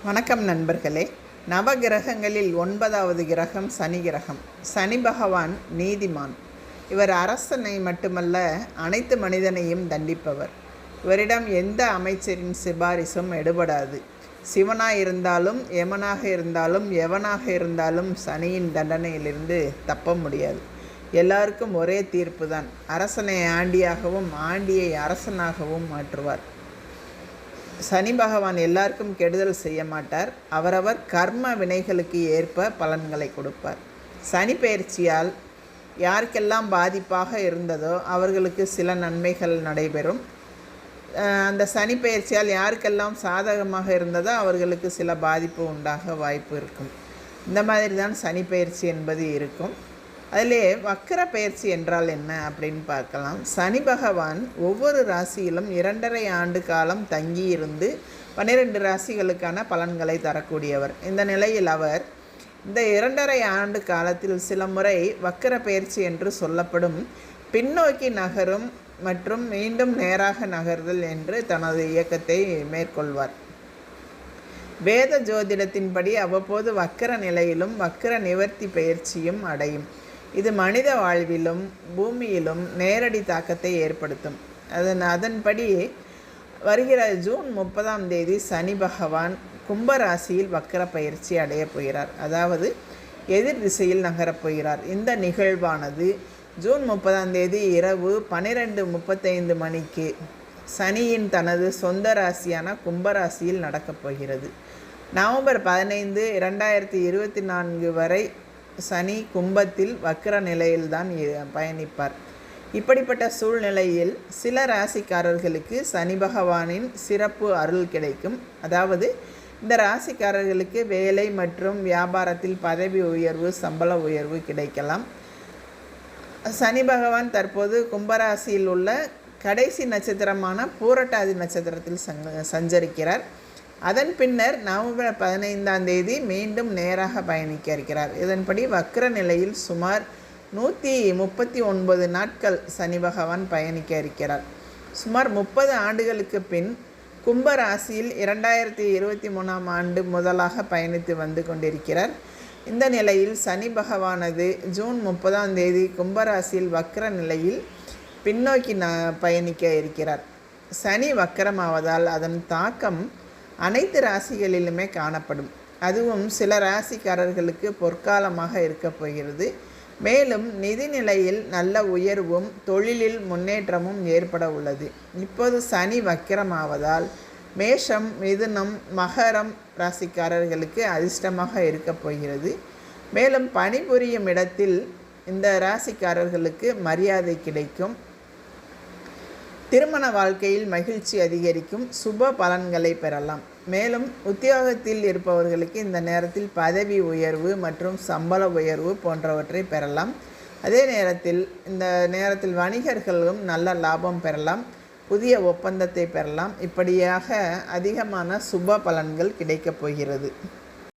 வணக்கம் நண்பர்களே. நவகிரகங்களில் 9வது கிரகம் சனி கிரகம். சனி பகவான் நீதிமான். இவர் அரசனை மட்டுமல்ல, அனைத்து மனிதனையும் தண்டிப்பவர். இவரிடம் எந்த அமைச்சரின் சிபாரிசும் எடுபடாது. சிவனாக இருந்தாலும் யமனாக இருந்தாலும் எவனாக இருந்தாலும் சனியின் தண்டனையிலிருந்து தப்ப முடியாது. எல்லாருக்கும் ஒரே தீர்ப்பு தான். அரசனை ஆண்டியாகவும் ஆண்டியை அரசனாகவும் மாற்றுவார். சனி பகவான் எல்லாருக்கும் கெடுதல் செய்ய மாட்டார். அவரவர் கர்ம வினைகளுக்கு ஏற்ப பலன்களை கொடுப்பார். சனி பயிற்சியால் யாருக்கெல்லாம் பாதிப்பாக இருந்ததோ அவர்களுக்கு சில நன்மைகள் நடைபெறும். அந்த சனி பயிற்சியால் யாருக்கெல்லாம் சாதகமாக இருந்ததோ அவர்களுக்கு சில பாதிப்பு உண்டாக வாய்ப்பு இருக்கும். இந்த மாதிரி தான் சனி பயிற்சி என்பது இருக்கும். அதிலே வக்கர பயிற்சி என்றால் என்ன அப்படின்னு பார்க்கலாம். சனி பகவான் ஒவ்வொரு ராசியிலும் 2.5 ஆண்டு காலம் தங்கியிருந்து 12 ராசிகளுக்கான பலன்களை தரக்கூடியவர். இந்த நிலையில் அவர் இந்த 2.5 ஆண்டு காலத்தில் சில முறை வக்கர பயிற்சி என்று சொல்லப்படும் பின்னோக்கி நகரும் மற்றும் மீண்டும் நேராக நகர்தல் என்று தனது இயக்கத்தை மேற்கொள்வார். வேத ஜோதிடத்தின்படி அவ்வப்போது வக்கர நிலையிலும் வக்கர நிவர்த்தி பயிற்சியும் அடையும். இது மனித வாழ்விலும் பூமியிலும் நேரடி தாக்கத்தை ஏற்படுத்தும். அதன்படி வருகிற ஜூன் 30ஆம் தேதி சனி பகவான் கும்பராசியில் வக்கர பயிற்சி அடையப் போகிறார். அதாவது எதிர் திசையில் நகரப் போகிறார். இந்த நிகழ்வானது ஜூன் 30ஆம் தேதி இரவு 12:35 மணிக்கு சனியின் தனது சொந்த ராசியான கும்பராசியில் நடக்கப் போகிறது. நவம்பர் 15, 2024 வரை சனி கும்பத்தில் வக்கர நிலையில்தான் பயணிப்பார். இப்படிப்பட்ட சூழ்நிலையில் சில ராசிக்காரர்களுக்கு சனி பகவானின் சிறப்பு அருள் கிடைக்கும். அதாவது இந்த ராசிக்காரர்களுக்கு வேலை மற்றும் வியாபாரத்தில் பதவி உயர்வு, சம்பள உயர்வு கிடைக்கலாம். சனி பகவான் தற்போது கும்பராசியில் உள்ள கடைசி நட்சத்திரமான பூரட்டாதி நட்சத்திரத்தில் சஞ்சரிக்கிறார். அதன் பின்னர் நவம்பர் 15ஆம் தேதி மீண்டும் நேராக பயணிக்க இருக்கிறார். இதன்படி வக்கர நிலையில் சுமார் 139 நாட்கள் சனி பகவான் பயணிக்க இருக்கிறார். சுமார் 30 ஆண்டுகளுக்கு பின் கும்பராசியில் 2023ஆம் ஆண்டு முதலாக பயணித்து வந்து கொண்டிருக்கிறார். இந்த நிலையில் சனி பகவானது ஜூன் 30ஆம் தேதி கும்பராசியில் வக்கர நிலையில் பின்னோக்கி பயணிக்க இருக்கிறார். சனி வக்கரமாவதால் அதன் தாக்கம் அனைத்து ராசிகளிலுமே காணப்படும். அதுவும் சில ராசிக்காரர்களுக்கு பொற்காலமாக இருக்கப் போகிறது. மேலும் நிதி நிலையில் நல்ல உயர்வும் தொழிலில் முன்னேற்றமும் ஏற்பட உள்ளது. இப்போது சனி வக்கிரமாவதால் மேஷம், மிதுனம், மகரம் ராசிக்காரர்களுக்கு அதிர்ஷ்டமாக இருக்கப் போகிறது. மேலும் பணிபுரியும் இடத்தில் இந்த ராசிக்காரர்களுக்கு மரியாதை கிடைக்கும். திருமண வாழ்க்கையில் மகிழ்ச்சி அதிகரிக்கும். சுப பலன்களை பெறலாம். மேலும் உத்தியோகத்தில் இருப்பவர்களுக்கு இந்த நேரத்தில் பதவி உயர்வு மற்றும் சம்பள உயர்வு போன்றவற்றை பெறலாம். அதே நேரத்தில் இந்த நேரத்தில் வணிகர்களும் நல்ல லாபம் பெறலாம், புதிய ஒப்பந்தத்தை பெறலாம். இப்படியாக அதிகமான சுப பலன்கள் கிடைக்கப் போகிறது.